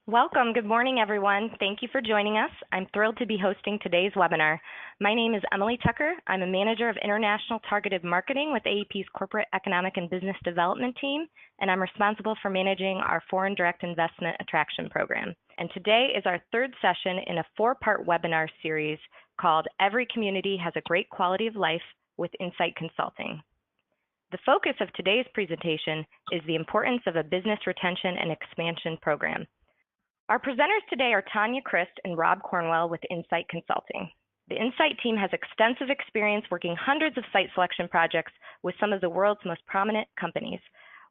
Welcome. Good morning, everyone. Thank you for joining us. I'm thrilled to be hosting today's webinar. My name is Emily Tucker. I'm a manager of international targeted marketing with AEP's Corporate Economic and Business Development team, and I'm responsible for managing our foreign direct investment attraction program. And today is our third session in a four-part webinar series called Every Community Has a Great Quality of Life with InSite Consulting. The focus of today's presentation is the importance of a business retention and expansion program. Our presenters today are Tanya Christ and Rob Cornwell with InSite Consulting. The InSite team has extensive experience working hundreds of site selection projects with some of the world's most prominent companies.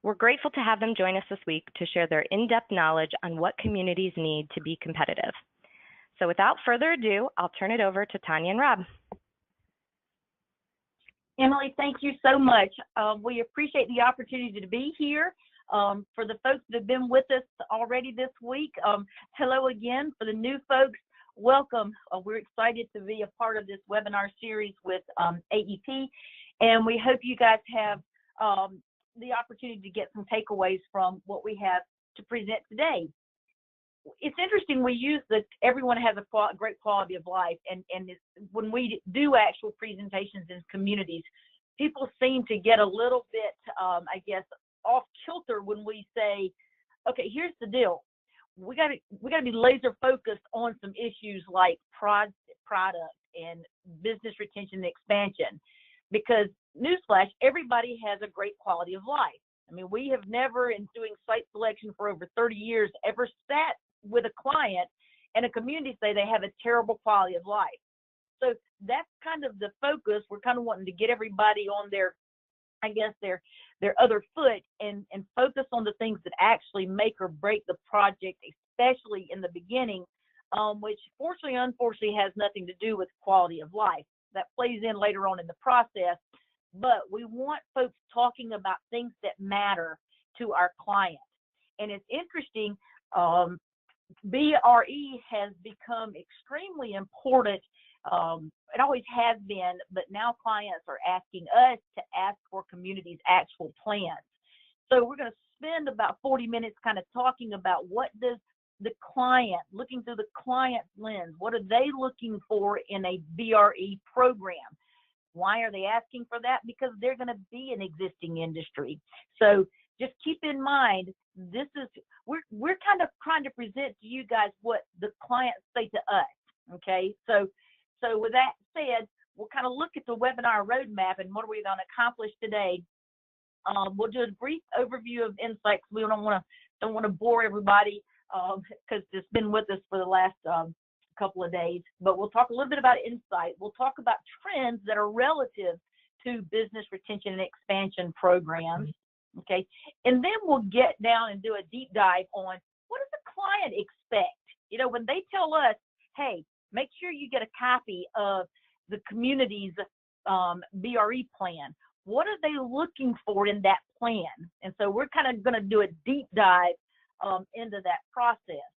We're grateful to have them join us this week to share their in-depth knowledge on what communities need to be competitive. So without further ado, I'll turn it over to Tanya and Rob. Emily, thank you so much. We appreciate the opportunity to be here. For the folks that have been with us already this week, hello again. For the new folks, welcome. We're excited to be a part of this webinar series with AEP, and we hope you guys have the opportunity to get some takeaways from what we have to present today. It's interesting, we use that everyone has a great quality of life, and when we do actual presentations in communities, people seem to get a little bit, I guess, off kilter when we say, okay, here's the deal. We got to be laser focused on some issues like product and business retention and expansion, because newsflash, everybody has a great quality of life. I mean, we have never, in doing site selection for over 30 years, ever sat with a client and a community say they have a terrible quality of life. So that's kind of the focus. We're kind of wanting to get everybody on their, I guess, their other foot and focus on the things that actually make or break the project, especially in the beginning, which fortunately, unfortunately, has nothing to do with quality of life. That plays in later on in the process, but we want folks talking about things that matter to our client. And it's interesting, BRE has become extremely important. It always has been, but now clients are asking us to ask for communities' actual plans. So we're going to spend about 40 minutes kind of talking about what does the client, looking through the client's lens, what are they looking for in a BRE program? Why are they asking for that? Because they're going to be an existing industry. So just keep in mind, this is, we're kind of trying to present to you guys what the clients say to us, okay? So with that said, we'll kind of look at the webinar roadmap and what are we going to accomplish today. We'll do a brief overview of InSite. We don't want to bore everybody because it's been with us for the last couple of days. But we'll talk a little bit about InSite. We'll talk about trends that are relative to business retention and expansion programs. Okay, and then we'll get down and do a deep dive on what does the client expect? You know, when they tell us, hey, make sure you get a copy of the community's BRE plan. What are they looking for in that plan? And so we're kind of going to do a deep dive into that process.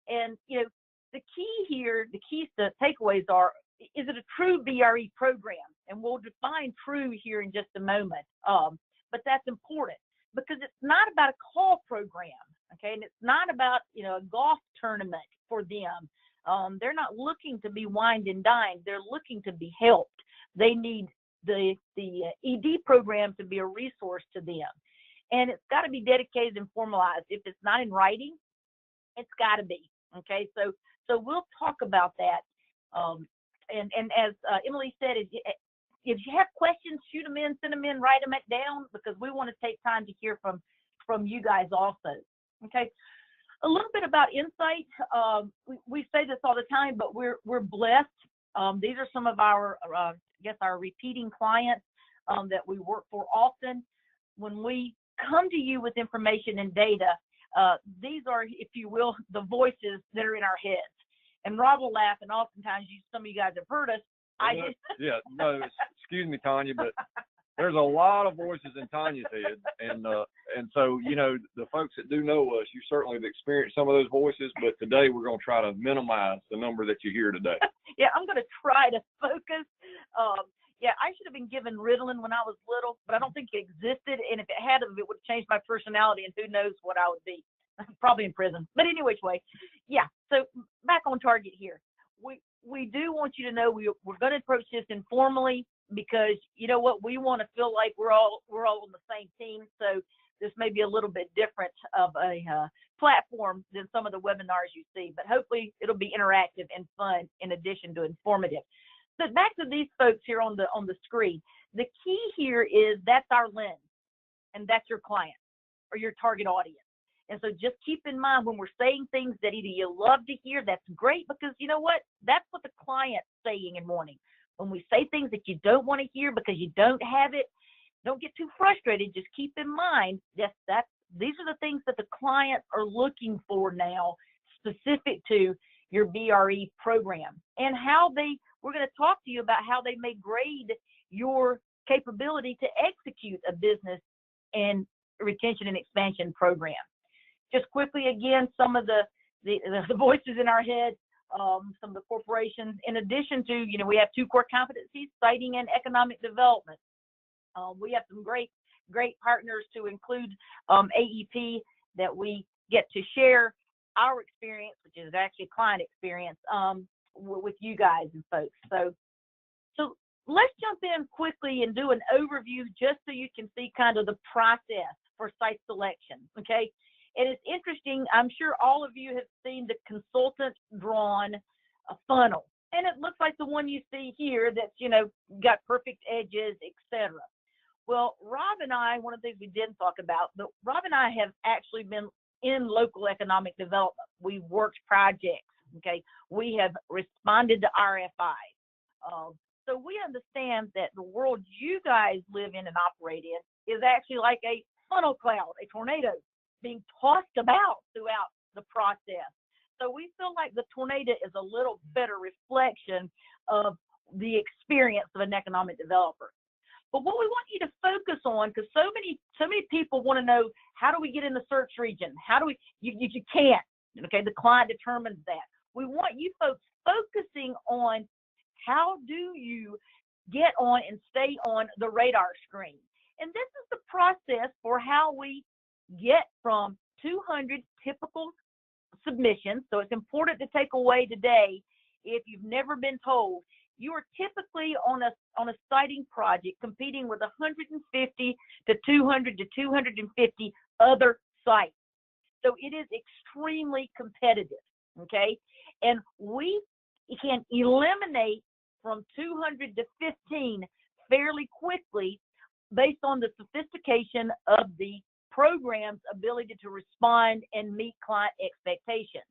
And, you know, the key here, the keys to takeaways are, is it a true BRE program? And we'll define true here in just a moment. But that's important because it's not about a call program, okay? And it's not about, you know, a golf tournament for them. They're not looking to be wined and dined. They're looking to be helped. They need the ED program to be a resource to them. And it's got to be dedicated and formalized. If it's not in writing, it's got to be, okay? So we'll talk about that. And as Emily said, if you have questions, shoot them in, send them in, write them down, because we want to take time to hear from you guys also, okay? A little bit about InSite. We say this all the time, but we're blessed. These are some of our, I guess, our repeating clients that we work for often. When we come to you with information and data, these are, if you will, the voices that are in our heads. And Rob will laugh, and oftentimes some of you guys have heard us. Yeah, no, excuse me, Tanya, but there's a lot of voices in Tanya's head, and so, you know, the folks that do know us, you certainly have experienced some of those voices, but today we're going to try to minimize the number that you hear today. Yeah, I'm going to try to focus. Yeah, I should have been given Ritalin when I was little, but I don't think it existed, and if it had, it would have changed my personality, and who knows what I would be. probably in prison. But any which way, yeah. So back on target here. We do want you to know we're going to approach this informally because you know what, we want to feel like we're all on the same team. So this may be a little bit different of a platform than some of the webinars you see, but hopefully it'll be interactive and fun in addition to informative. But back to these folks here on the screen. The key here is that's our lens, and that's your client or your target audience. And so just keep in mind when we're saying things that either you love to hear, that's great, because you know what? That's what the client's saying and wanting. When we say things that you don't want to hear because you don't have it, don't get too frustrated. Just keep in mind these are the things that the clients are looking for now, specific to your BRE program, and we're going to talk to you about how they may grade your capability to execute a business and retention and expansion program. Just quickly, again, some of the voices in our head, some of the corporations, in addition to, we have 2 core competencies, siting and economic development. We have some great partners to include AEP that we get to share our experience, which is actually client experience, with you guys and folks. So let's jump in quickly and do an overview just so you can see kind of the process for site selection, okay? And it's interesting, I'm sure all of you have seen the consultant drawn funnel. And it looks like the one you see here that's, got perfect edges, etc. Well, Rob and I, one of the things we didn't talk about, but Rob and I have actually been in local economic development. We've worked projects, okay? We have responded to RFIs. So we understand that the world you guys live in and operate in is actually like a funnel cloud, a tornado being tossed about throughout the process. So we feel like the tornado is a little better reflection of the experience of an economic developer. But what we want you to focus on, because so many people want to know, how do we get in the search region? How do we, you can't, okay? The client determines that. We want you folks focusing on how do you get on and stay on the radar screen. And this is the process for how we get from 200 typical submissions. So it's important to take away today, if you've never been told, you are typically on a siting project competing with 150 to 200 to 250 other sites. So it is extremely competitive, okay? And we can eliminate from 200 to 15 fairly quickly based on the sophistication of the program's ability to respond and meet client expectations.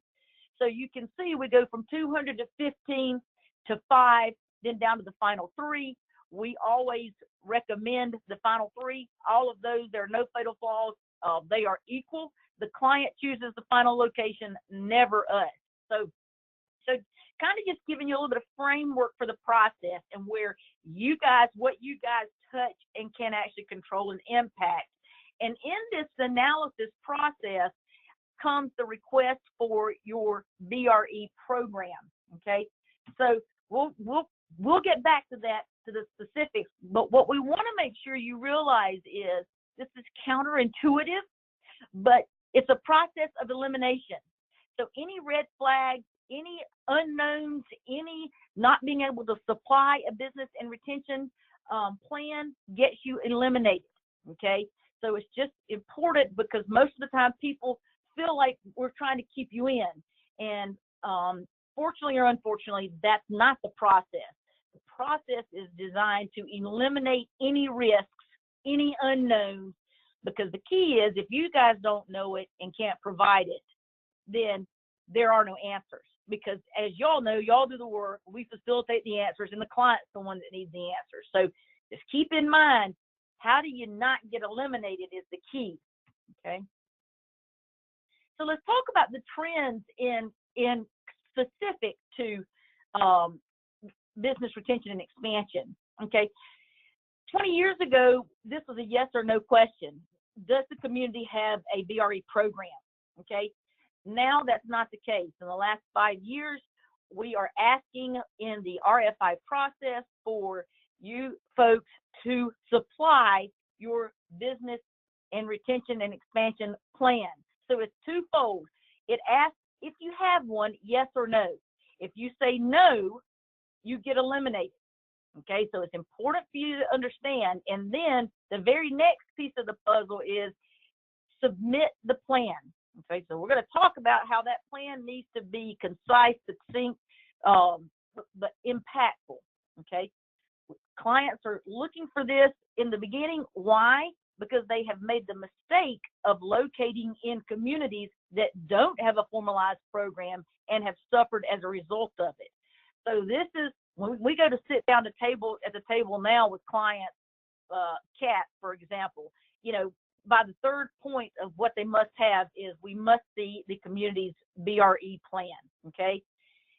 So you can see we go from 200 to 15 to 5, then down to the final 3. We always recommend the final 3. All of those, there are no fatal flaws. They are equal. The client chooses the final location, never us. So kind of just giving you a little bit of framework for the process and where you guys, what you guys touch and can actually control and impact. And in this analysis process comes the request for your BRE program, okay? So we'll get back to that, to the specifics, but what we want to make sure you realize is this is counterintuitive, but it's a process of elimination. So any red flags, any unknowns, any not being able to supply a business and retention plan gets you eliminated, okay? So it's just important because most of the time people feel like we're trying to keep you in. And fortunately or unfortunately, that's not the process. The process is designed to eliminate any risks, any unknowns, because the key is if you guys don't know it and can't provide it, then there are no answers. Because as y'all know, y'all do the work, we facilitate the answers, and the client's the one that needs the answers. So just keep in mind, how do you not get eliminated is the key, okay? So let's talk about the trends in specific to business retention and expansion, okay? 20 years ago, this was a yes or no question. Does the community have a BRE program, okay? Now that's not the case. In the last 5 years, we are asking in the RFI process for you folks to supply your business and retention and expansion plan. So it's twofold. It asks if you have one, yes or no. If you say no, you get eliminated. Okay, so it's important for you to understand. And then the very next piece of the puzzle is submit the plan. Okay, so we're going to talk about how that plan needs to be concise, succinct, but impactful. Okay, clients are looking for this in the beginning. Why? Because they have made the mistake of locating in communities that don't have a formalized program and have suffered as a result of it. So this is when we go to sit down at the table now with clients, CAT, for example, by the third point of what they must have is we must see the community's BRE plan, okay?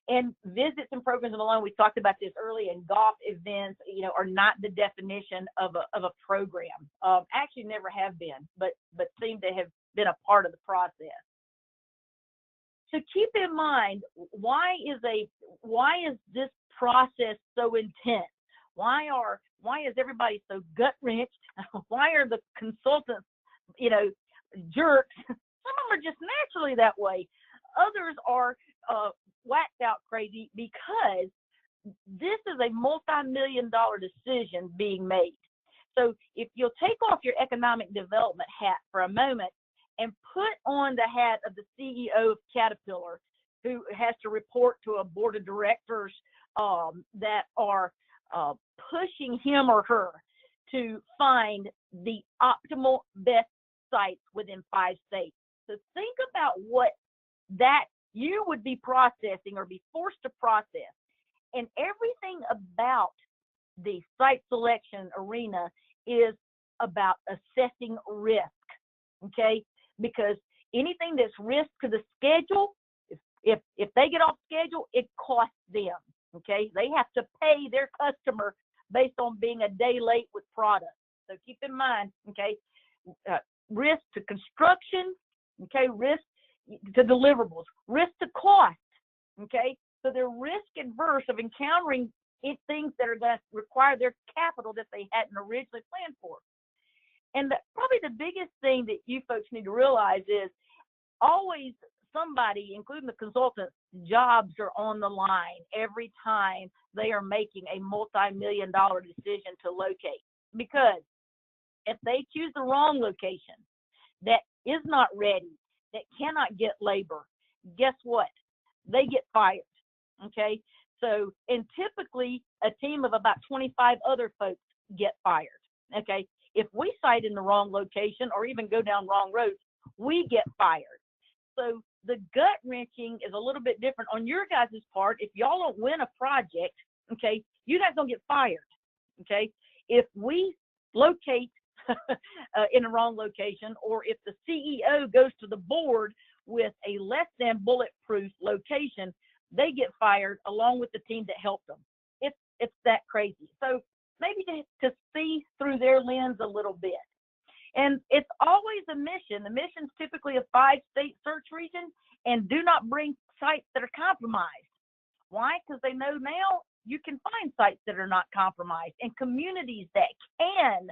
And visits and programs alone, we talked about this earlier, and golf events, are not the definition of a program. Actually never have been, but seem to have been a part of the process. So keep in mind, why is this process so intense? Why is everybody so gut wrenched? Why are the consultants, jerks? Some of them are just naturally that way. Others are whacked out crazy because this is a multi-million-dollar decision being made. So if you'll take off your economic development hat for a moment and put on the hat of the CEO of Caterpillar, who has to report to a board of directors that are pushing him or her to find the optimal best sites within 5 states. So think about what that you would be processing or be forced to process. And everything about the site selection arena is about assessing risk, okay? Because anything that's risk to the schedule, if they get off schedule, it costs them, okay? They have to pay their customer based on being a day late with product. So keep in mind, okay, risk to construction, okay, risk to deliverables, risk to cost, okay? So they're risk adverse of encountering things that are going to require their capital that they hadn't originally planned for. And probably the biggest thing that you folks need to realize is always somebody, including the consultants, jobs are on the line every time they are making a multi-million-dollar decision to locate. Because if they choose the wrong location that is not ready, that cannot get labor, guess what? They get fired, okay? So, and typically a team of about 25 other folks get fired, okay? If we site in the wrong location or even go down wrong roads, we get fired. So the gut wrenching is a little bit different on your guys' part. If y'all don't win a project, okay, you guys don't get fired, okay? If we locate in the wrong location, or if the CEO goes to the board with a less than bulletproof location, they get fired along with the team that helped them. It's that crazy. So maybe to see through their lens a little bit. And it's always a mission. The mission's typically a 5-state search region, and do not bring sites that are compromised. Why? Because they know now you can find sites that are not compromised and communities that can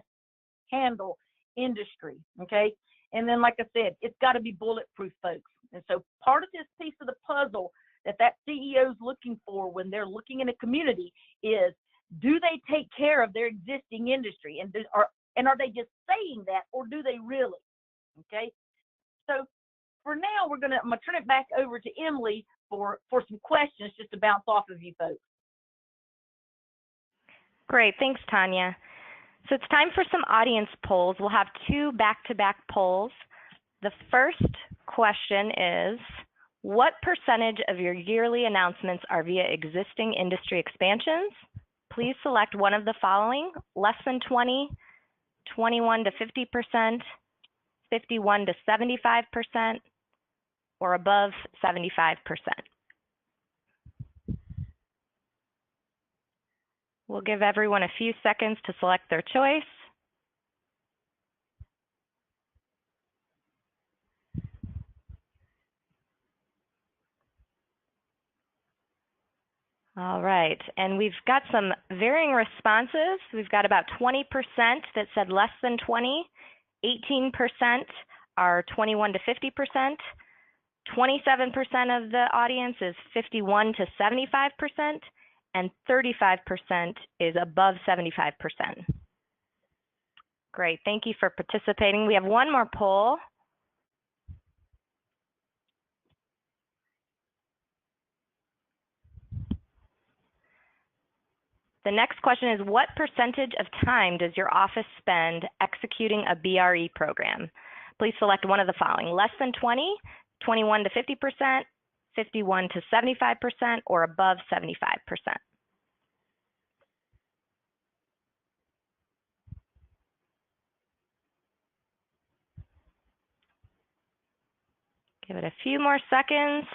handle industry, okay? And then, like I said, it's got to be bulletproof, folks. And so part of this piece of the puzzle that CEO is looking for when they're looking in a community is, do they take care of their existing industry? And are they just saying that, or do they really? Okay. So for now, I'm gonna turn it back over to Emily for some questions just to bounce off of you folks. Great, thanks, Tanya. So it's time for some audience polls. We'll have 2 back-to-back polls. The first question is, what percentage of your yearly announcements are via existing industry expansions? Please select one of the following: less than 20, 21 to 50%, 51 to 75%, or above 75%. We'll give everyone a few seconds to select their choice. All right, and we've got some varying responses. We've got about 20% that said less than 20, 18% are 21 to 50%. 27% of the audience is 51 to 75%, and 35% is above 75%. Great, thank you for participating. We have one more poll. The next question is, what percentage of time does your office spend executing a BRE program? Please select one of the following: less than 20, 21 to 50%, 51 to 75%, or above 75%. Give it a few more seconds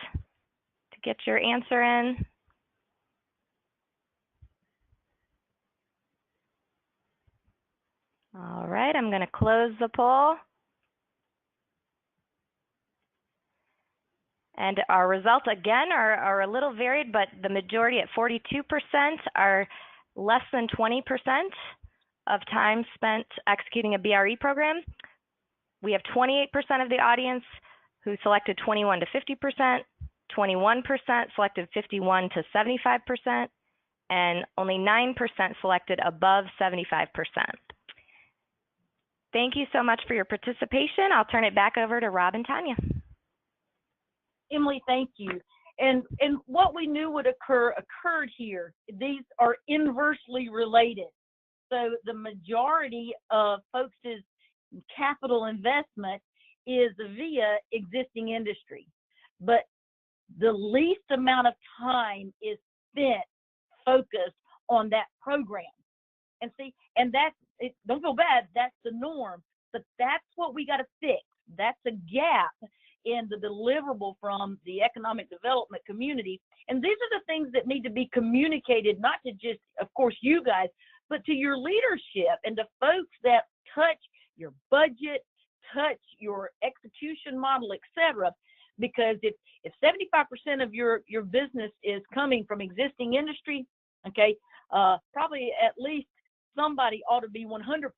to get your answer in. All right, I'm going to close the poll. And our results, again, are a little varied, but the majority at 42% are less than 20% of time spent executing a BRE program. We have 28% of the audience who selected 21 to 50%, 21% selected 51 to 75%, and only 9% selected above 75%. Thank you so much for your participation. I'll turn it back over to Rob and Tanya. Emily, thank you. And what we knew would occur occurred here. These are inversely related. So the majority of folks' capital investment is via existing industry, but the least amount of time is spent focused on that program. And see, and that's, don't feel bad, that's the norm, but that's what we got to fix. That's a gap in the deliverable from the economic development community. And these are the things that need to be communicated, not to just, of course, you guys, but to your leadership and to folks that touch your budget, touch your execution model, etc. Because if 75% of your business is coming from existing industry, okay, probably at least somebody ought to be 100%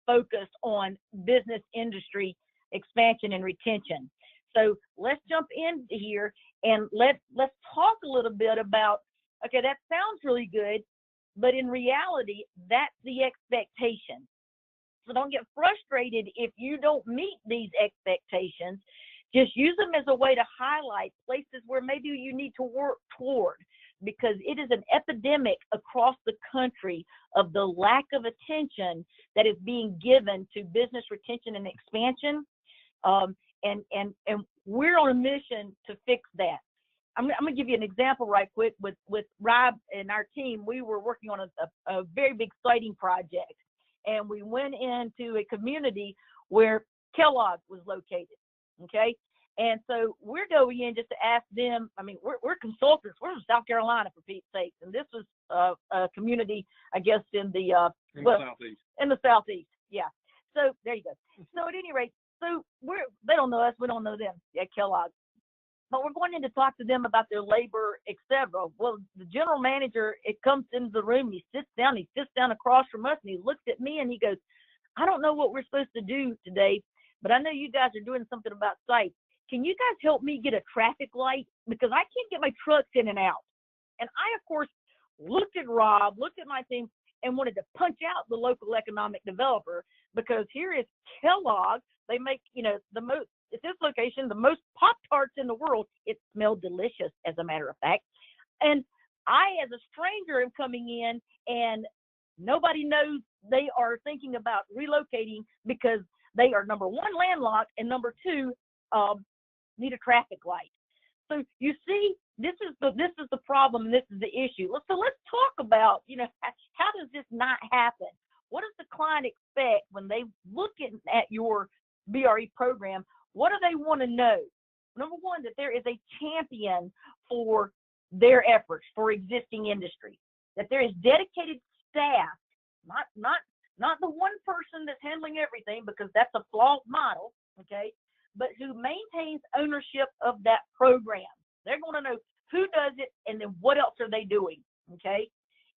focused on business industry expansion and retention. So let's jump in here and let's talk a little bit about, okay, that sounds really good, but in reality, that's the expectation. So don't get frustrated if you don't meet these expectations. Just use them as a way to highlight places where maybe you need to work toward, because it is an epidemic across the country of the lack of attention that is being given to business retention and expansion. And we're on a mission to fix that. I'm going to give you an example right quick with Rob and our team. We were working on a very big siting project, and we went into a community where Kellogg was located, okay? And so we're going in just to ask them, I mean, we're consultants. We're from South Carolina, for Pete's sake. And this was a community, I guess, in the Southeast. In the Southeast, yeah. So there you go. So at any rate, so they don't know us, we don't know them at Kellogg. But we're going in to talk to them about their labor, etc. Well, the general manager, it comes into the room, he sits down across from us, and he looks at me and he goes, I don't know what we're supposed to do today, but I know you guys are doing something about sites. Can you guys help me get a traffic light? Because I can't get my trucks in and out. And I, of course, looked at Rob, looked at my team, and wanted to punch out the local economic developer, because here is Kellogg. They make, the most, at this location, the most Pop-Tarts in the world. It smelled delicious, as a matter of fact. And I, as a stranger, am coming in, and nobody knows they are thinking about relocating because they are, number one, landlocked, and number two, need a traffic light. So you see, this is the problem, and this is the issue. So let's talk about, how does this not happen? What does the client expect when they look at your BRE program? What do they want to know? Number one, that there is a champion for their efforts for existing industry, that there is dedicated staff, not the one person that's handling everything, because that's a flawed model, okay, but who maintains ownership of that program. They're going to know who does it and then what else are they doing, okay?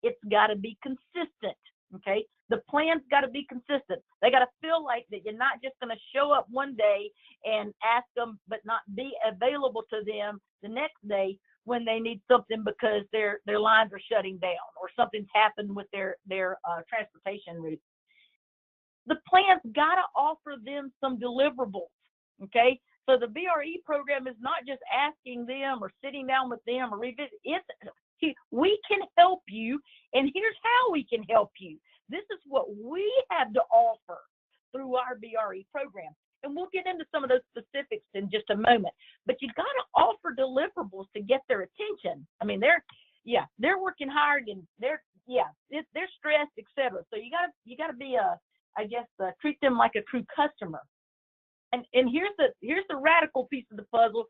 It's got to be consistent, okay? The plan's got to be consistent. They got to feel like that you're not just going to show up one day and ask them, but not be available to them the next day when they need something because their lines are shutting down or something's happened with their transportation route. The plan's got to offer them some deliverables, okay? So the BRE program is not just asking them or sitting down with them or revisit. We can help you, and here's how we can help you. This is what we have to offer through our BRE program. And we'll get into some of those specifics in just a moment. But you got to offer deliverables to get their attention. I mean, they're working hard and they're stressed, etc. So you got to be treat them like a true customer. And here's the radical piece of the puzzle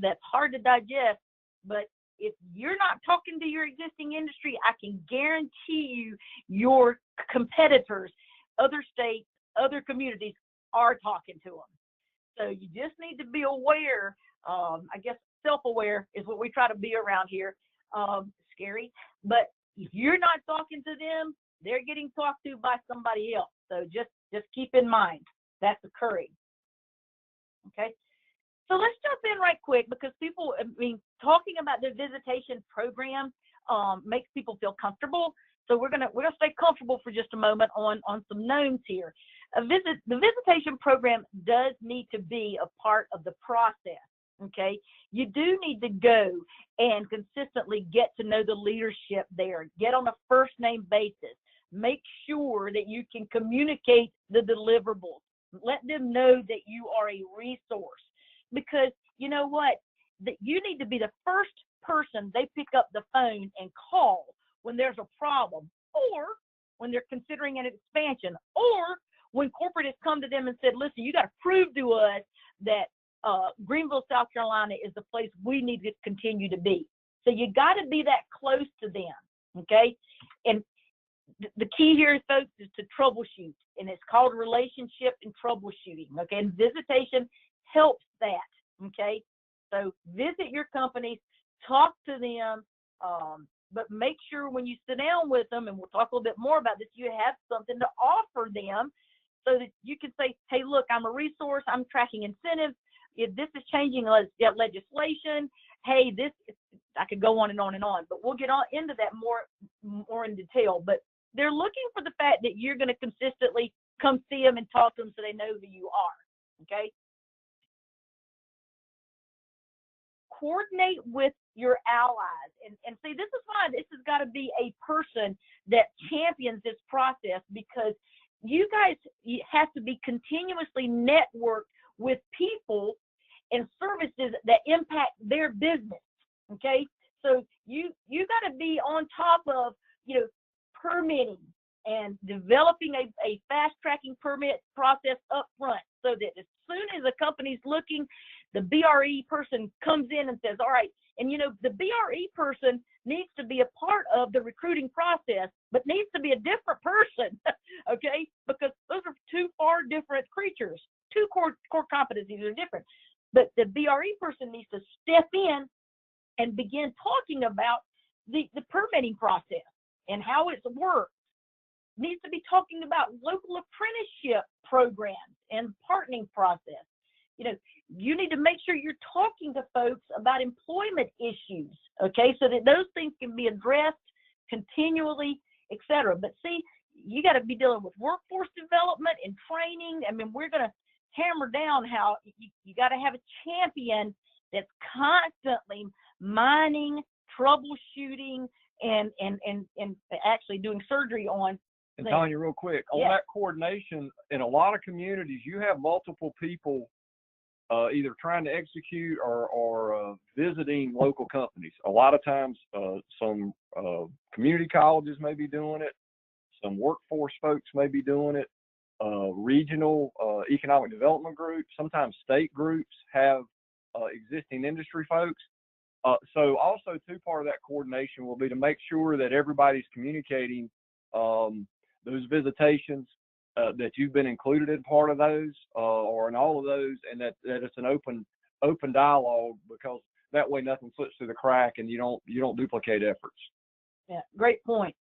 that's hard to digest, but if you're not talking to your existing industry, I can guarantee you your competitors, other states, other communities are talking to them. So you just need to be aware. Self-aware is what we try to be around here. Scary, but if you're not talking to them, they're getting talked to by somebody else. So just keep in mind that's occurring. Okay. So let's jump in right quick because talking about the visitation program makes people feel comfortable. So we're gonna stay comfortable for just a moment on some knowns here. The visitation program does need to be a part of the process. Okay, you do need to go and consistently get to know the leadership there. Get on a first name basis. Make sure that you can communicate the deliverables. Let them know that you are a resource. Because you know what? That you need to be the first person they pick up the phone and call when there's a problem, or when they're considering an expansion, or when corporate has come to them and said, listen, you got to prove to us that Greenville, South Carolina is the place we need to continue to be. So you got to be that close to them, okay? And the key here, folks, is to troubleshoot, and it's called relationship and troubleshooting, okay? And visitation helps that, okay? So visit your companies, talk to them, but make sure when you sit down with them, and we'll talk a little bit more about this, you have something to offer them so that you can say, hey, look, I'm a resource, I'm tracking incentives, if this is changing legislation, hey, I could go on and on and on, but we'll get on into that more in detail. But they're looking for the fact that you're going to consistently come see them and talk to them so they know who you are, okay? Coordinate with your allies. And see, this is why this has got to be a person that champions this process, because you guys have to be continuously networked with people and services that impact their business, okay? So you got to be on top of, permitting and developing a fast-tracking permit process up front, so that as soon as a company's looking, the BRE person comes in and says, all right, and the BRE person needs to be a part of the recruiting process, but needs to be a different person, okay? Because those are two far different creatures. Two core competencies are different. But the BRE person needs to step in and begin talking about the permitting process and how it's worked. Needs to be talking about local apprenticeship programs and partnering process. You need to make sure you're talking to folks about employment issues, okay, so that those things can be addressed continually, etc. But see, you got to be dealing with workforce development and training. I mean, we're going to hammer down how you got to have a champion that's constantly mining, troubleshooting, and actually doing surgery on. And Tanya, real quick, on that coordination, in a lot of communities, you have multiple people either trying to execute or visiting local companies. A lot of times, some community colleges may be doing it. Some workforce folks may be doing it. Regional economic development groups, sometimes state groups have existing industry folks. So also part of that coordination will be to make sure that everybody's communicating those visitations, that you've been included in part of those or in all of those, and that it's an open dialogue, because that way nothing slips through the crack and you don't duplicate efforts. Yeah, great point.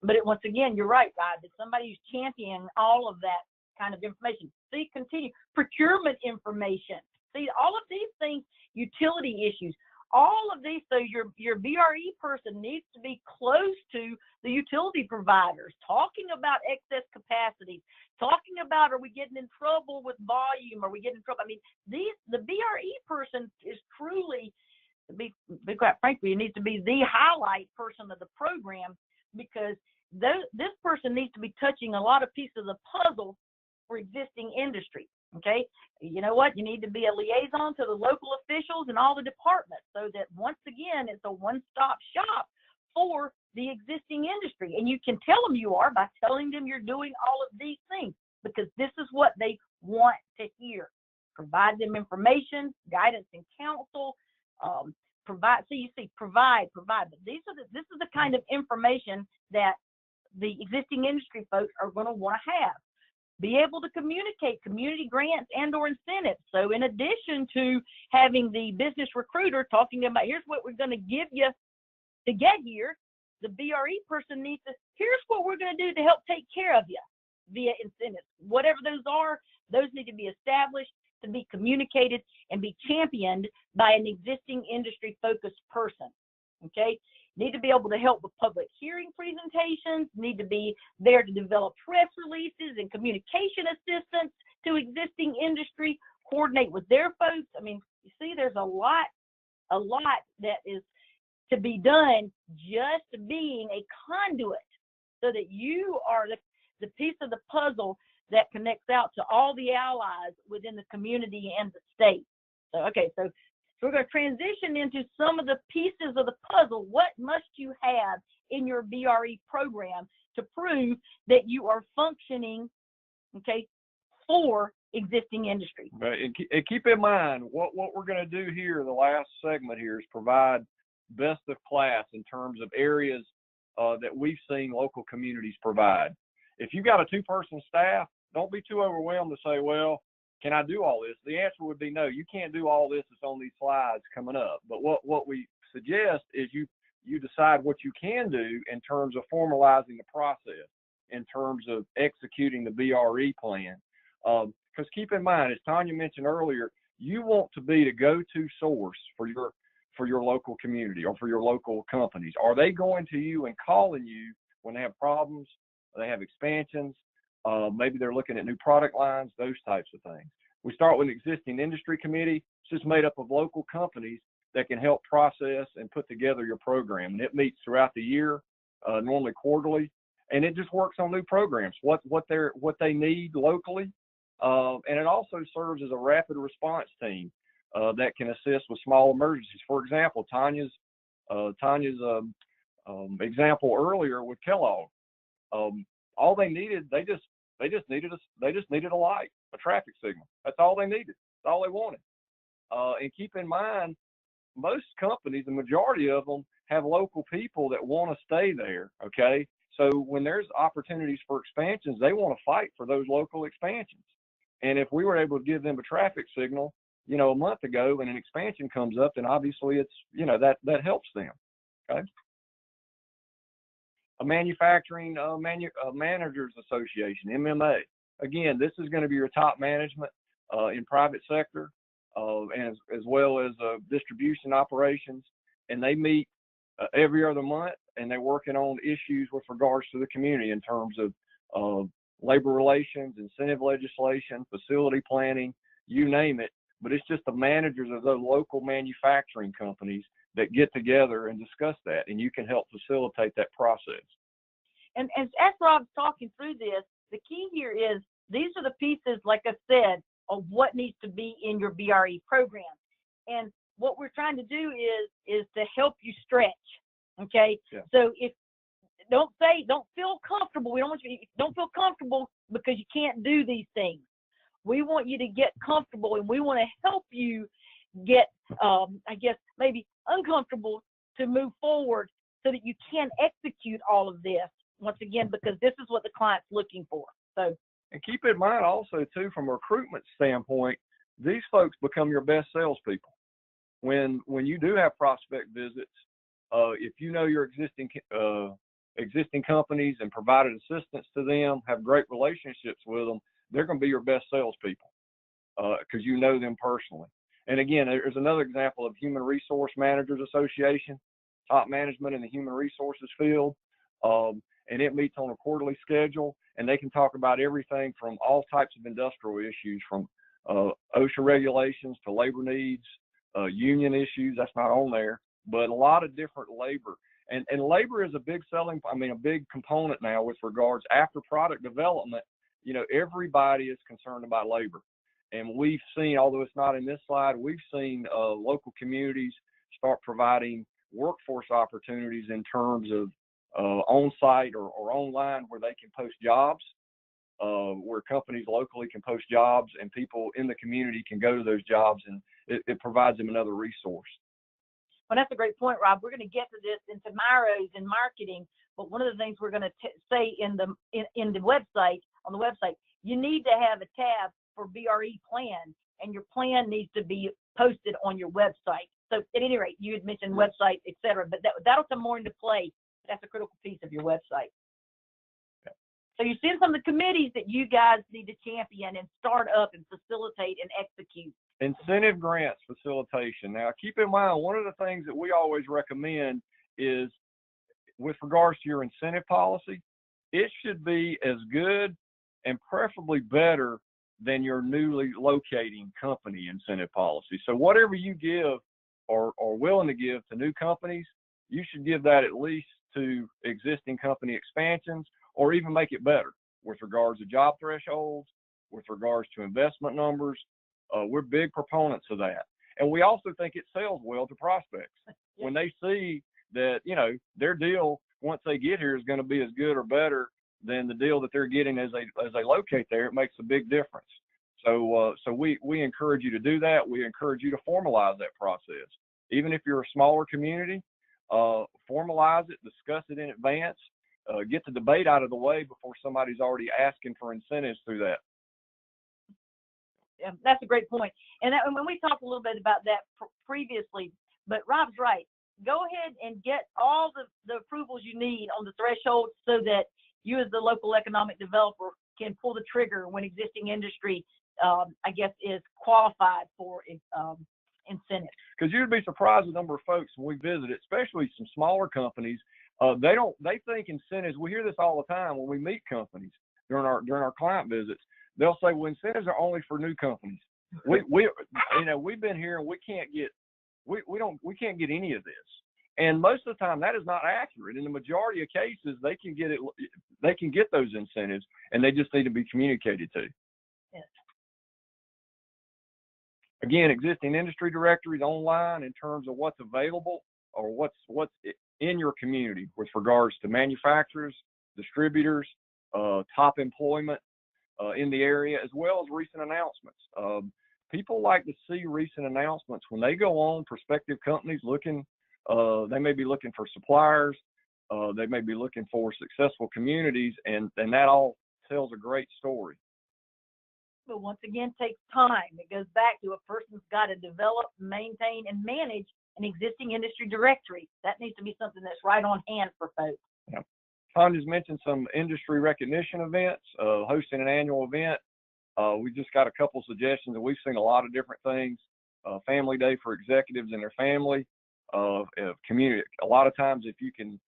But once again, you're right, guys. It's somebody who's championing all of that kind of information. See, continue procurement information. See, all of these things, utility issues, all of these. So your BRE person needs to be close to the utility providers, talking about excess capacity, talking about, are we getting in trouble with volume? Are we getting in trouble? I mean, the BRE person is truly, to be quite frankly, it needs to be the highlight person of the program, because this person needs to be touching a lot of pieces of the puzzle for existing industry. Okay, you know what? You need to be a liaison to the local officials and all the departments, so that once again, it's a one-stop shop for the existing industry. And you can tell them you are by telling them you're doing all of these things, because this is what they want to hear. Provide them information, guidance, and counsel. Provide. So you see, provide. But this is the kind of information that the existing industry folks are going to want to have. Be able to communicate community grants and or incentives. So in addition to having the business recruiter talking about, here's what we're going to give you to get here, the BRE person needs to, here's what we're going to do to help take care of you via incentives. Whatever those are, those need to be established, to be communicated, and be championed by an existing industry focused person. Okay, need to be able to help with public hearing presentations, need to be there to develop press releases and communication assistance to existing industry, coordinate with their folks. I mean, you see, there's a lot that is to be done, just being a conduit, so that you are the piece of the puzzle that connects out to all the allies within the community and the state. So, okay, so we're going to transition into some of the pieces of the puzzle. What must you have in your BRE program to prove that you are functioning, okay, for existing industry? Right. And keep in mind, what we're going to do here, the last segment here, is provide best of class in terms of areas that we've seen local communities provide. If you've got a 2-person staff, don't be too overwhelmed to say, well, can I do all this? The answer would be no, you can't do all this that's on these slides coming up. But what we suggest is you decide what you can do in terms of formalizing the process, in terms of executing the BRE plan. Because keep in mind, as Tanya mentioned earlier, you want to be the go-to source for your local community or for your local companies. Are they going to you and calling you when they have problems, they have expansions, maybe they're looking at new product lines, those types of things. We start with an existing industry committee. It's just made up of local companies that can help process and put together your program. And it meets throughout the year, normally quarterly, and it just works on new programs, what they need locally. And it also serves as a rapid response team that can assist with small emergencies. For example, Tanya's example earlier with Kellogg. All they needed, they just needed a light, a traffic signal. That's all they needed. That's all they wanted. And keep in mind, most companies, the majority of them, have local people that want to stay there. Okay, so when there's opportunities for expansions, they want to fight for those local expansions. And if we were able to give them a traffic signal, a month ago, and an expansion comes up, then obviously it's, that helps them. Okay. A manufacturing managers association, MMA. Again, this is going to be your top management in private sector, and as well as distribution operations. And they meet every other month, and they're working on issues with regards to the community in terms of labor relations, incentive legislation, facility planning, you name it. But it's just the managers of those local manufacturing companies that get together and discuss that, and you can help facilitate that process. And as Rob's talking through this, the key here is these are the pieces, like I said, of what needs to be in your BRE program. And what we're trying to do is to help you stretch. Okay. Yeah. So don't feel comfortable. We don't want you, don't feel comfortable because you can't do these things. We want you to get comfortable, and we want to help you get, maybe uncomfortable to move forward so that you can execute all of this, once again, because this is what the client's looking for. So, and keep in mind also, too, from a recruitment standpoint, these folks become your best salespeople. When you do have prospect visits, if you know your existing existing companies and provided assistance to them, have great relationships with them, they're going to be your best salespeople because you know them personally. And again, there's another example of Human Resource Managers Association, top management in the human resources field. And it meets on a quarterly schedule, and they can talk about everything from all types of industrial issues, from OSHA regulations to labor needs, union issues. That's not on there, but a lot of different labor. And labor is a big a big component now with regards after product development. You know, everybody is concerned about labor. And we've seen, although it's not in this slide, we've seen local communities start providing workforce opportunities in terms of on-site or online where they can post jobs, where companies locally can post jobs and people in the community can go to those jobs, and it provides them another resource. Well, that's a great point, Rob. We're going to get to this in tomorrow's in marketing, but one of the things we're going to say in the website, on the website, you need to have a tab for BRE plan, and your plan needs to be posted on your website. So at any rate, you had mentioned website, et cetera, but that'll come more into play. That's a critical piece of your website. Yeah. So you see some of the committees that you guys need to champion and start up and facilitate and execute. Incentive grants facilitation. Now, keep in mind, one of the things that we always recommend is with regards to your incentive policy, it should be as good and preferably better than your newly locating company incentive policy. So whatever you give or willing to give to new companies, you should give that at least to existing company expansions, or even make it better with regards to job thresholds, with regards to investment numbers. We're big proponents of that. And we also think it sells well to prospects. When they see that, you know, their deal, once they get here, is going to be as good or better than the deal that they're getting as they locate there, it makes a big difference. So we encourage you to do that. We encourage you to formalize that process. Even if you're a smaller community, formalize it, discuss it in advance, get the debate out of the way before somebody's already asking for incentives through that. Yeah, that's a great point. And when we talked a little bit about that previously, but Rob's right. Go ahead and get all the approvals you need on the threshold so that you as the local economic developer can pull the trigger when existing industry, I guess, is qualified for incentives. Because you'd be surprised the number of folks when we visit, especially some smaller companies, they think incentives. We hear this all the time when we meet companies during our client visits. They'll say, well, incentives are only for new companies. We've been here and we can't get any of this. And most of the time that is not accurate. In the majority of cases, they can get those incentives, and they just need to be communicated to. Yes. Again, existing industry directories online in terms of what's available or what's in your community with regards to manufacturers, distributors, top employment in the area, as well as recent announcements. People like to see recent announcements when they go on. Prospective companies looking, they may be looking for suppliers, they may be looking for successful communities, and that all tells a great story. But once again, takes time. It goes back to a person's got to develop, maintain, and manage an existing industry directory. That needs to be something that's right on hand for folks. Yeah. Tanya's mentioned some industry recognition events, hosting an annual event. We just got a couple suggestions, and we've seen a lot of different things. Family Day for executives and their family. Community. A lot of times, if you can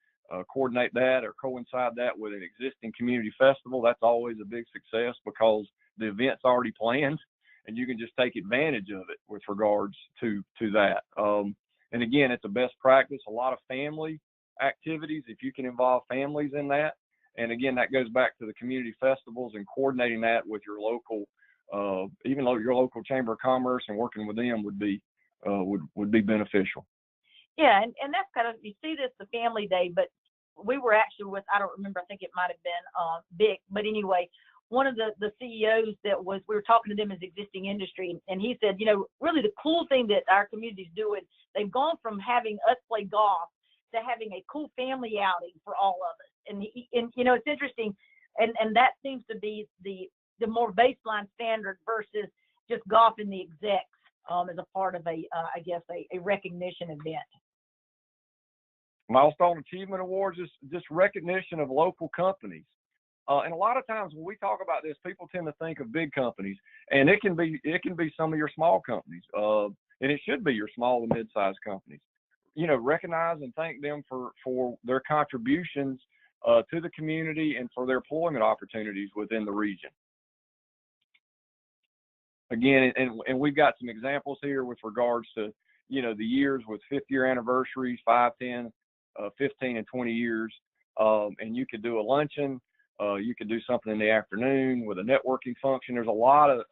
coordinate that or coincide that with an existing community festival, that's always a big success because the event's already planned, and you can just take advantage of it with regards to that. And again, it's a best practice. A lot of family activities, if you can involve families in that. And again, that goes back to the community festivals and coordinating that with your local, even though your local chamber of commerce, and working with them would be beneficial. Yeah, and that's kind of, you see this the Family Day, but we were actually with, I don't remember, I think it might have been Vic, but anyway, one of the CEOs we were talking to them as existing industry, and he said, really the cool thing that our community's doing, they've gone from having us play golf to having a cool family outing for all of us. And it's interesting, and that seems to be the more baseline standard versus just golfing the execs as a part of a recognition event. Milestone Achievement Awards is just recognition of local companies. And a lot of times when we talk about this, people tend to think of big companies, and it can be some of your small companies, and it should be your small and mid-sized companies. Recognize and thank them for their contributions to the community and for their employment opportunities within the region. Again, and we've got some examples here with regards to the years with 5th-year anniversaries, 5, 10, 15, and 20 years, and you could do a luncheon. You could do something in the afternoon with a networking function. There's a lot of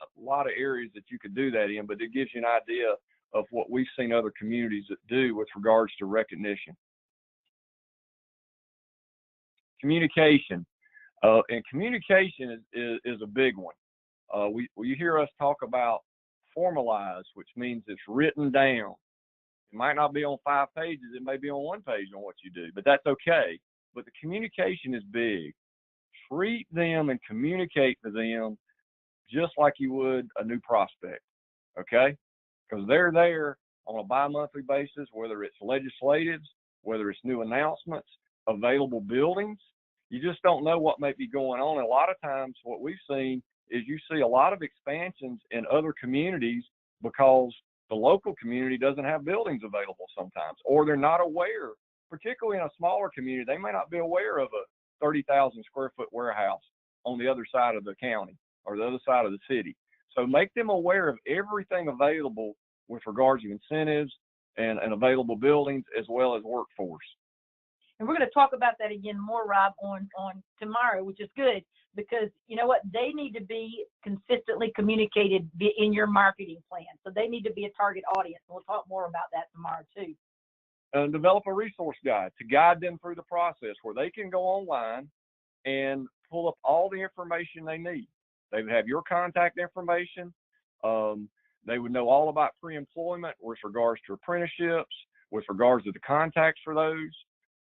areas that you could do that in, but it gives you an idea of what we've seen other communities that do with regards to recognition. Communication, and communication is a big one. You hear us talk about formalize, which means it's written down. It might not be on 5 pages. It may be on 1 page on what you do, but that's okay. But the communication is big. Treat them and communicate to them just like you would a new prospect, okay? Because they're there on a bi-monthly basis, whether it's legislatives, whether it's new announcements, available buildings. You just don't know what may be going on. And a lot of times what we've seen is you see a lot of expansions in other communities because the local community doesn't have buildings available sometimes, or they're not aware, particularly in a smaller community, they may not be aware of a 30,000 square foot warehouse on the other side of the county or the other side of the city. So make them aware of everything available with regards to incentives and available buildings as well as workforce. And we're going to talk about that again more, Rob, on tomorrow, which is good because you know what? They need to be consistently communicated in your marketing plan. So they need to be a target audience. And we'll talk more about that tomorrow too. And develop a resource guide to guide them through the process where they can go online and pull up all the information they need. They would have your contact information. They would know all about pre-employment with regards to apprenticeships, with regards to the contacts for those,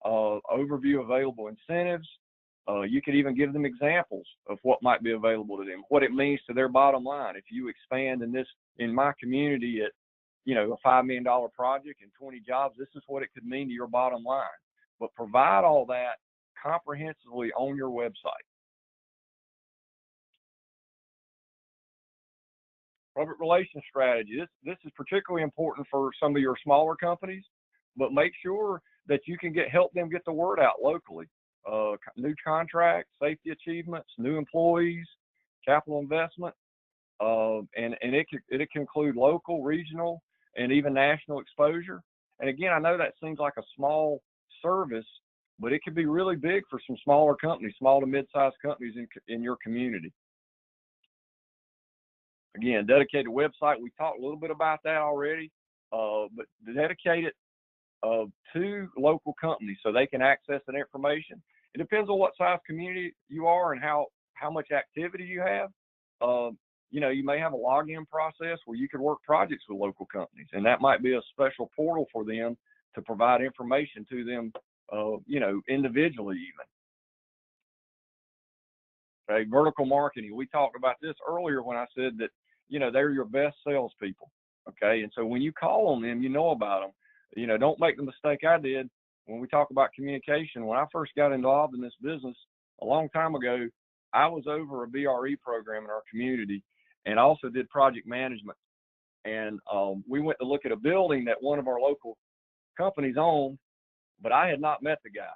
overview of available incentives. You could even give them examples of what might be available to them, what it means to their bottom line. If you expand in my community at a $5 million project and 20 jobs, this is what it could mean to your bottom line. But provide all that comprehensively on your website. Public relations strategy. This is particularly important for some of your smaller companies, but make sure that you can help them get the word out locally. New contracts, safety achievements, new employees, capital investment, and it can include local, regional, and even national exposure. And again, I know that seems like a small service, but it could be really big for some smaller companies, small to mid-sized companies in your community. Again, dedicated website. We talked a little bit about that already, but dedicate it to local companies so they can access that information. It depends on what size community you are and how much activity you have. You may have a login process where you could work projects with local companies, and that might be a special portal for them to provide information to them, individually even. Okay, vertical marketing. We talked about this earlier when I said that, they're your best salespeople. Okay, and so when you call on them, you know about them. Don't make the mistake I did when we talk about communication. When I first got involved in this business a long time ago, I was over a BRE program in our community and also did project management. And we went to look at a building that one of our local companies owned, but I had not met the guy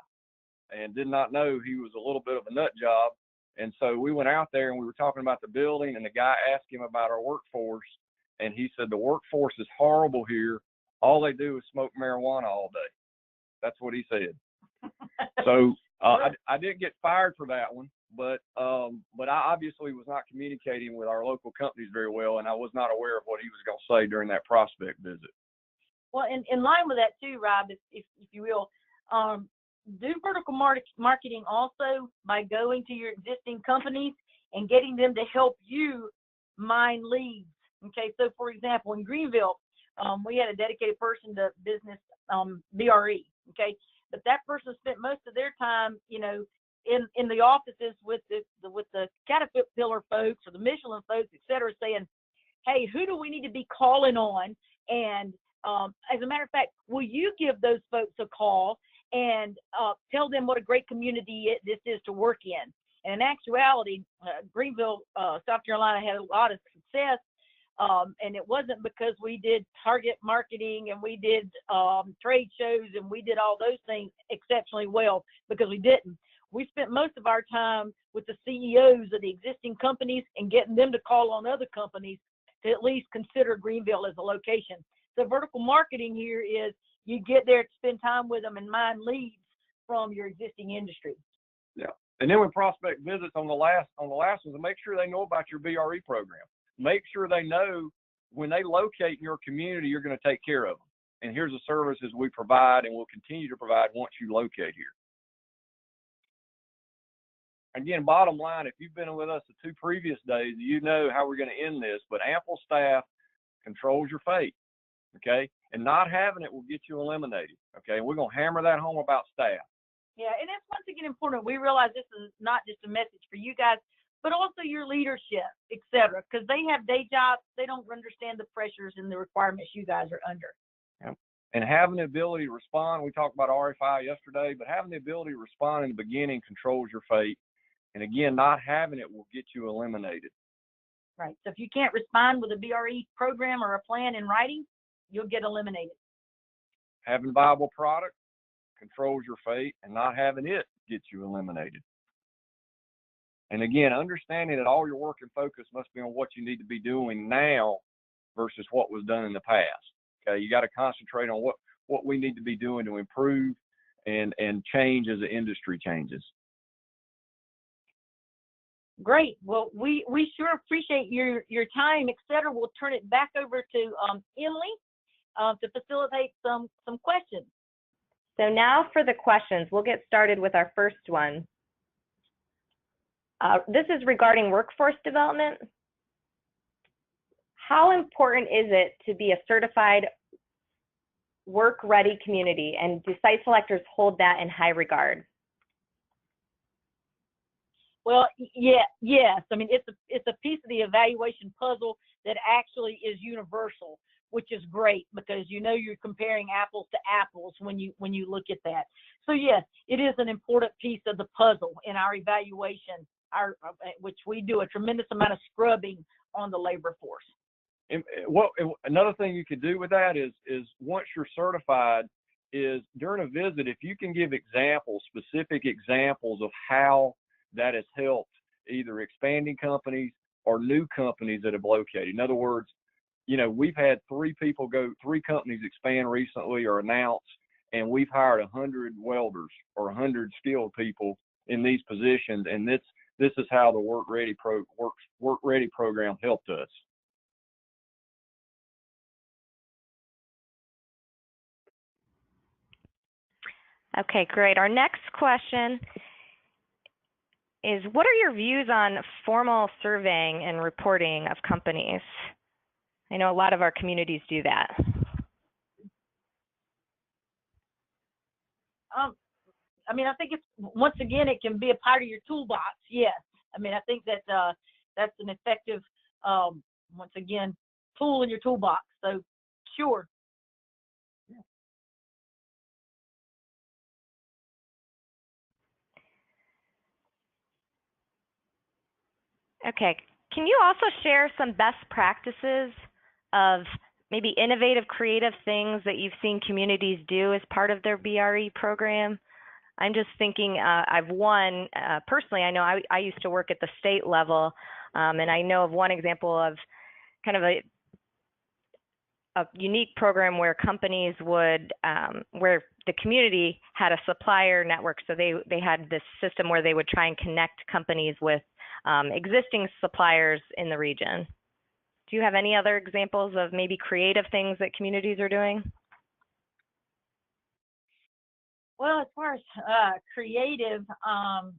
and did not know he was a little bit of a nut job. And so we went out there and we were talking about the building, and the guy asked him about our workforce, and he said, the workforce is horrible here. All they do is smoke marijuana all day. That's what he said. So I didn't get fired for that one, but I obviously was not communicating with our local companies very well, and I was not aware of what he was going to say during that prospect visit. Well, in line with that too, Rob, if you will, do vertical marketing also by going to your existing companies and getting them to help you mine leads. Okay, so for example, in Greenville, we had a dedicated person to business BRE. Okay, but that person spent most of their time, in the offices with the Caterpillar folks or the Michelin folks, et cetera, saying, hey, who do we need to be calling on? And as a matter of fact, will you give those folks a call and tell them what a great community this is to work in. And in actuality, Greenville, South Carolina had a lot of success, and it wasn't because we did target marketing and we did trade shows and we did all those things exceptionally well, because we didn't. We spent most of our time with the CEOs of the existing companies and getting them to call on other companies to at least consider Greenville as a location. So vertical marketing here is you get there to spend time with them and mine leads from your existing industry. Yeah. And then when prospect visits on the last ones, make sure they know about your BRE program. Make sure they know when they locate in your community, you're going to take care of them. And here's the services we provide and will continue to provide once you locate here. Again, bottom line, if you've been with us the 2 previous days, you know how we're going to end this, but ample staff controls your fate, okay? And not having it will get you eliminated, okay? And we're going to hammer that home about staff. Yeah, and that's once again important. We realize this is not just a message for you guys, but also your leadership, et cetera, because they have day jobs. They don't understand the pressures and the requirements you guys are under. Yeah. And having the ability to respond, we talked about RFI yesterday, but having the ability to respond in the beginning controls your fate. And again, not having it will get you eliminated. Right. So if you can't respond with a BRE program or a plan in writing, you'll get eliminated. Having a viable product controls your fate, and not having it gets you eliminated. And again, understanding that all your work and focus must be on what you need to be doing now versus what was done in the past. Okay, you got to concentrate on what we need to be doing to improve and change as the industry changes. Great. Well, we sure appreciate your time, et cetera. We'll turn it back over to Emily to facilitate some questions. So now for the questions, we'll get started with our first one. This is regarding workforce development. How important is it to be a certified work-ready community, and do site selectors hold that in high regard? Well, yes. I mean, it's a piece of the evaluation puzzle that actually is universal, which is great because you're comparing apples to apples when you look at that. So yes, it is an important piece of the puzzle in our evaluation, which we do a tremendous amount of scrubbing on the labor force. And another thing you could do with that is once you're certified, is during a visit, if you can give specific examples of how that has helped either expanding companies or new companies that have located. In other words, we've had 3 companies expand recently or announce, and we've hired 100 welders or 100 skilled people in these positions. And this is how the Work Ready program helped us. Okay, great. Our next question is, what are your views on formal surveying and reporting of companies? I know a lot of our communities do that. I mean, I think once again, it can be a part of your toolbox. Yes. I mean, I think that that's an effective, once again, tool in your toolbox. So sure. Okay, can you also share some best practices of maybe innovative, creative things that you've seen communities do as part of their BRE program? I'm just thinking, personally, I know I used to work at the state level, and I know of one example of kind of a unique program where companies would, where the community had a supplier network. So they had this system where they would try and connect companies with existing suppliers in the region. Do you have any other examples of maybe creative things that communities are doing? Well, as far as creative, I've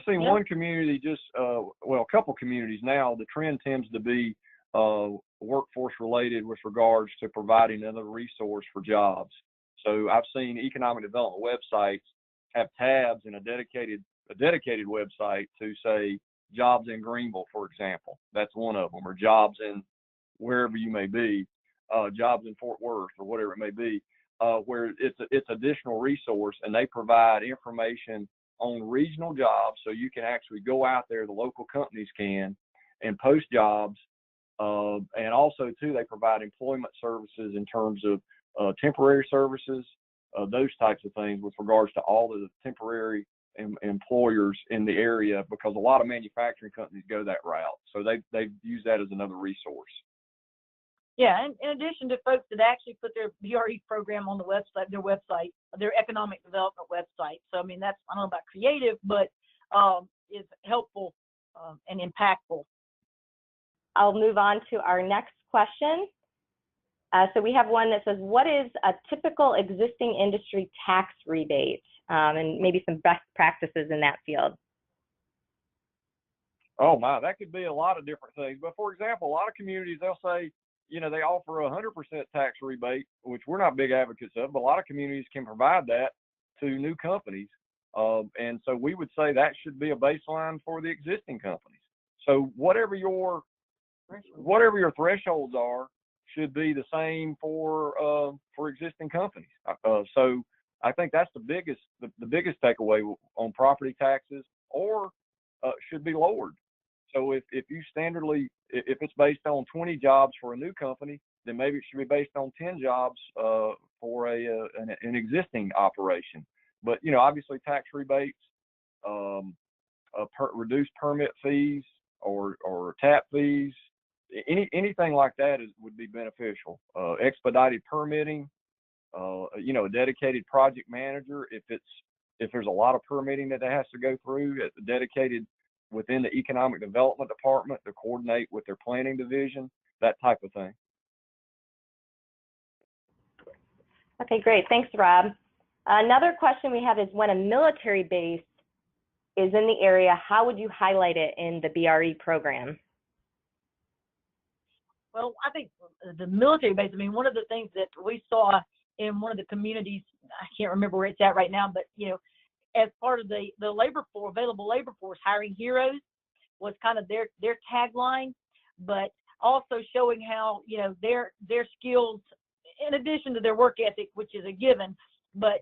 seen one community a couple communities now. The trend tends to be workforce related with regards to providing another resource for jobs. So I've seen economic development websites have tabs in a dedicated website to say jobs in Greenville, for example. That's one of them, or jobs in wherever you may be, jobs in Fort Worth or whatever it may be. where it's additional resource, and they provide information on regional jobs, so you can actually go out there, the local companies can, and post jobs. And also too, they provide employment services in terms of temporary services, those types of things with regards to all of the temporary employers in the area, because a lot of manufacturing companies go that route. So they've used that as another resource. Yeah, and in addition to folks that actually put their BRE program on the website, their economic development website. So, I mean, that's, I don't know about creative, but is helpful and impactful. I'll move on to our next question. So we have one that says, what is a typical existing industry tax rebate? And maybe some best practices in that field. Oh my, that could be a lot of different things. But for example, a lot of communities, they'll say, you know, they offer 100% tax rebate, which we're not big advocates of, but a lot of communities can provide that to new companies. And so we would say that should be a baseline for the existing companies. So whatever your thresholds are should be the same for existing companies. So I think that's the biggest takeaway on property taxes, or should be lowered. So if you standardly, if it's based on 20 jobs for a new company, then maybe it should be based on 10 jobs for an existing operation. But you know, obviously tax rebates, reduced permit fees or tap fees, anything like that would be beneficial. Expedited permitting, you know, a dedicated project manager, if there's a lot of permitting that has to go through, dedicated within the economic development department to coordinate with their planning division, that type of thing. Okay, great. Thanks, Rob. Another question we have is, when a military base is in the area, how would you highlight it in the BRE program? Well, I think the military base, I mean, one of the things that we saw in one of the communities, I can't remember where it's at right now, but, you know, as part of the labor force, available labor force, hiring heroes was kind of their tagline, but also showing how, you know, their skills, in addition to their work ethic, which is a given, but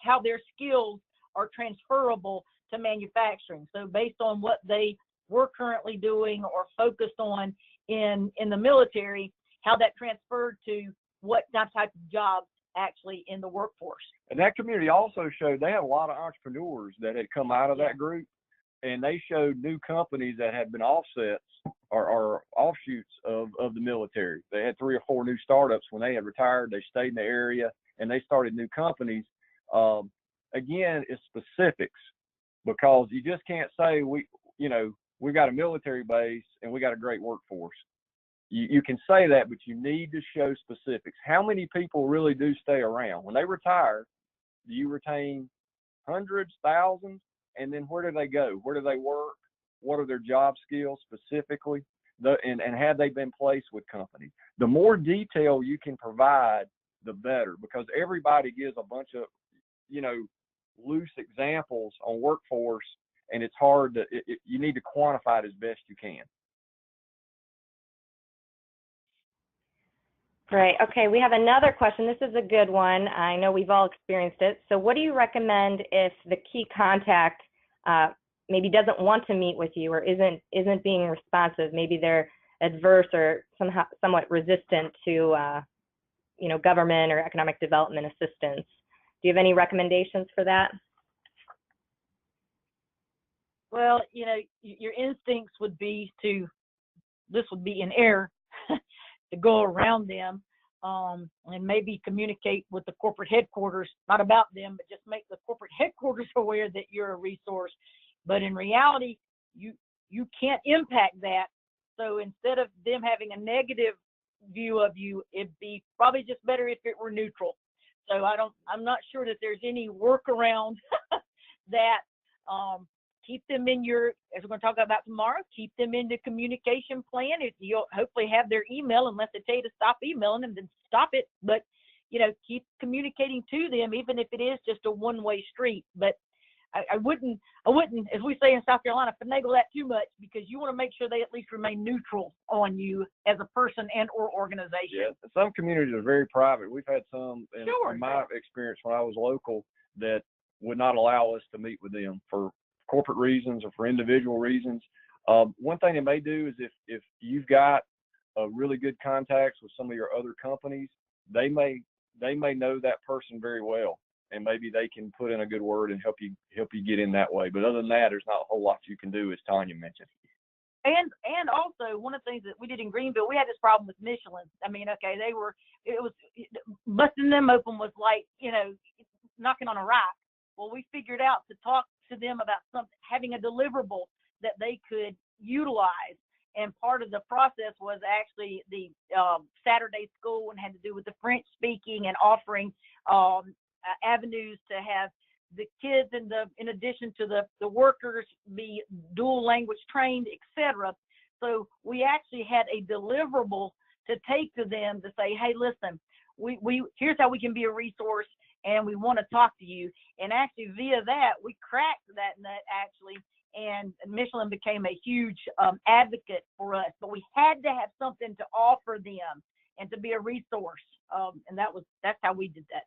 how their skills are transferable to manufacturing. So based on what they were currently doing or focused on in the military, how that transferred to what type of jobs actually in the workforce. And that community also showed they had a lot of entrepreneurs that had come out of that group, and they showed new companies that had been offsets or offshoots of the military. They had 3 or 4 new startups when they had retired. They stayed in the area and they started new companies. Again, it's specifics, because you just can't say we got a military base and we got a great workforce. You can say that, but you need to show specifics. How many people really do stay around? When they retire, do you retain hundreds, thousands? And then where do they go? Where do they work? What are their job skills specifically? And have they been placed with companies? The more detail you can provide, the better, because everybody gives a bunch of, you know, loose examples on workforce, and it's hard to, you need to quantify it as best you can. Great. Okay, we have another question. This is a good one. I know we've all experienced it. So what do you recommend if the key contact maybe doesn't want to meet with you or isn't being responsive? Maybe they're adverse or somewhat resistant to you know, government or economic development assistance. Do you have any recommendations for that? Well, you know, your instincts would be this would be an error, to go around them and maybe communicate with the corporate headquarters, not about them, but just make the corporate headquarters aware that you're a resource. But in reality, you can't impact that. So instead of them having a negative view of you, it'd be probably just better if it were neutral. So I'm not sure that there's any workaround that keep them in your, as we're going to talk about tomorrow, keep them in the communication plan. You'll hopefully have their email, unless they tell you to stop emailing them, then stop it. But, you know, keep communicating to them, even if it is just a one-way street. But I wouldn't, as we say in South Carolina, finagle that too much, because you want to make sure they at least remain neutral on you as a person and or organization. Yeah, some communities are very private. We've had some, in my experience when I was local, that would not allow us to meet with them for corporate reasons or for individual reasons. One thing they may do is if you've got really good contacts with some of your other companies, they may know that person very well, and maybe they can put in a good word and help you get in that way. But other than that, there's not a whole lot you can do, as Tanya mentioned. And also, one of the things that we did in Greenville, we had this problem with Michelin. I mean, okay, it was busting them open was like, knocking on a rock. Well, we figured out to talk to them about having a deliverable that they could utilize. And part of the process was actually the Saturday school, and had to do with the French speaking and offering avenues to have the kids in addition to the workers be dual language trained, etc. So we actually had a deliverable to take to them to say, hey, listen, we here's how we can be a resource, and we want to talk to you. And actually via that, we cracked that nut actually, and Michelin became a huge advocate for us. But we had to have something to offer them and to be a resource, and that's how we did that.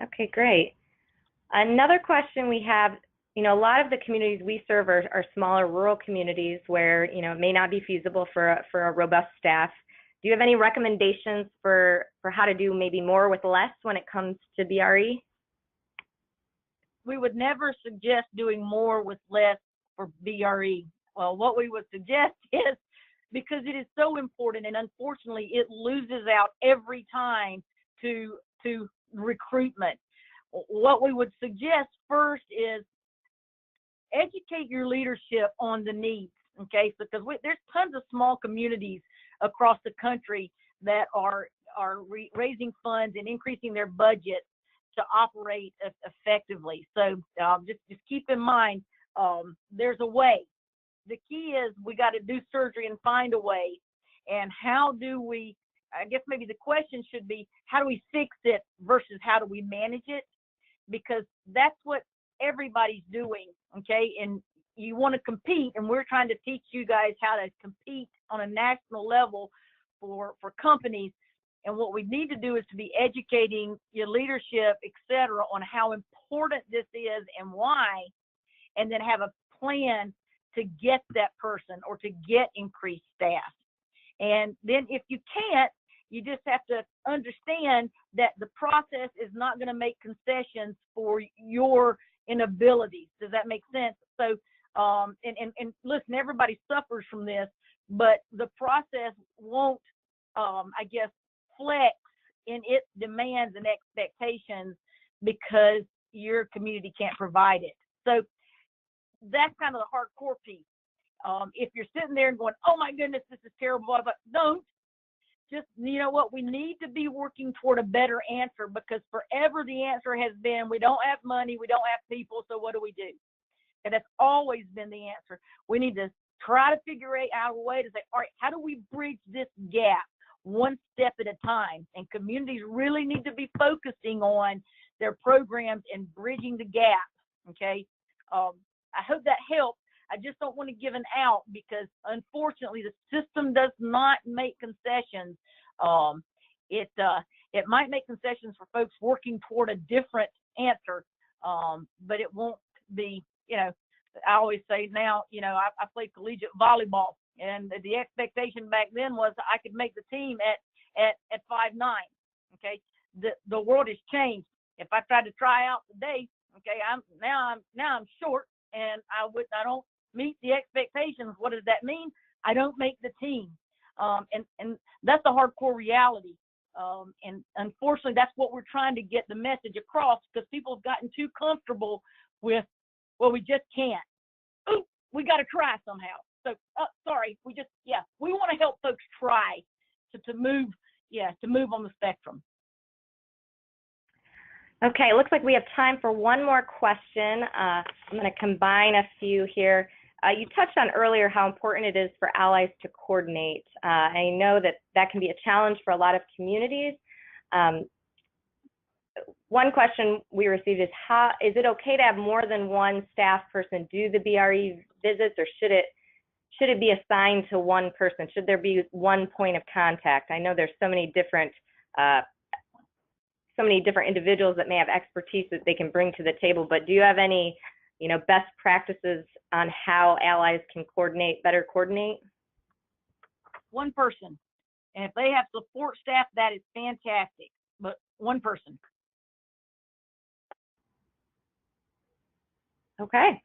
Okay, great. Another question we have, a lot of the communities we serve are smaller rural communities where, it may not be feasible for a robust staff. Do you have any recommendations for how to do maybe more with less when it comes to BRE? We would never suggest doing more with less for BRE. Well, what we would suggest is, because it is so important, and unfortunately it loses out every time to recruitment. What we would suggest first is educate your leadership on the needs, okay? Because there's tons of small communities across the country that are raising funds and increasing their budgets to operate effectively. So just keep in mind, there's a way. The key is we got to do surgery and find a way. And how do we, I guess maybe the question should be, how do we fix it versus how do we manage it? Because that's what everybody's doing, okay? And you want to compete, and we're trying to teach you guys how to compete on a national level for companies. And what we need to do is to be educating your leadership, et cetera, on how important this is and why, and then have a plan to get that person or to get increased staff. And then if you can't, you just have to understand that the process is not going to make concessions for your inabilities. Does that make sense? So, and listen, everybody suffers from this, but the process won't, I guess, flex in its demands and expectations because your community can't provide it. So that's kind of the hardcore piece. If you're sitting there and going, oh my goodness, this is terrible, but don't. Just, you know what, we need to be working toward a better answer, because forever the answer has been, we don't have money, we don't have people, so what do we do? And that's always been the answer. We need to try to figure out a way to say, all right, how do we bridge this gap one step at a time? And communities really need to be focusing on their programs and bridging the gap, okay? I hope that helps. I just don't want to give an out, because unfortunately the system does not make concessions. It might make concessions for folks working toward a different answer, but it won't be, I always say now, I played collegiate volleyball, and the expectation back then was I could make the team at 5'9". Okay, the world has changed. If I tried to try out today, okay, I'm short, and I don't meet the expectations. What does that mean? I don't make the team. And that's the hardcore reality. And unfortunately, that's what we're trying to get the message across, because people have gotten too comfortable with, well, we just can't. Ooh, we got to try somehow. So, sorry, we want to help folks try to move on the spectrum. Okay, it looks like we have time for one more question. I'm going to combine a few here. You touched on earlier how important it is for allies to coordinate. I know that can be a challenge for a lot of communities. one question we received is, how is it okay to have more than one staff person do the BRE visits, or should it be assigned to one person? Should there be one point of contact? I know there's so many different individuals that may have expertise that they can bring to the table, but do you have any, best practices on how allies can better coordinate? One person. And if they have support staff, that is fantastic, but one person. Okay,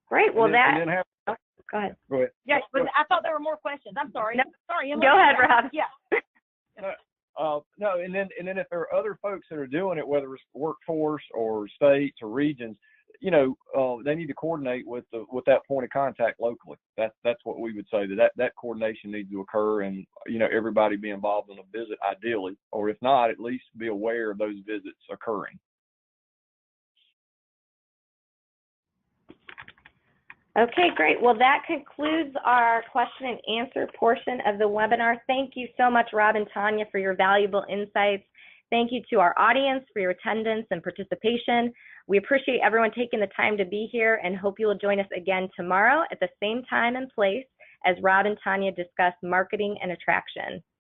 great. Well, go ahead. Go ahead. Yeah, but I thought there were more questions. I'm sorry. No. Sorry, Emily. Go ahead, Rob. Yeah. No, and then if there are other folks that are doing it, whether it's workforce or states or regions, they need to coordinate with that point of contact locally. That's what we would say, that coordination needs to occur, and everybody be involved in a visit ideally, or if not, at least be aware of those visits occurring. Okay, great. Well, that concludes our question and answer portion of the webinar. Thank you so much, Rob and Tanya, for your valuable insights. Thank you to our audience for your attendance and participation. We appreciate everyone taking the time to be here and hope you will join us again tomorrow at the same time and place as Rob and Tanya discuss marketing and attraction.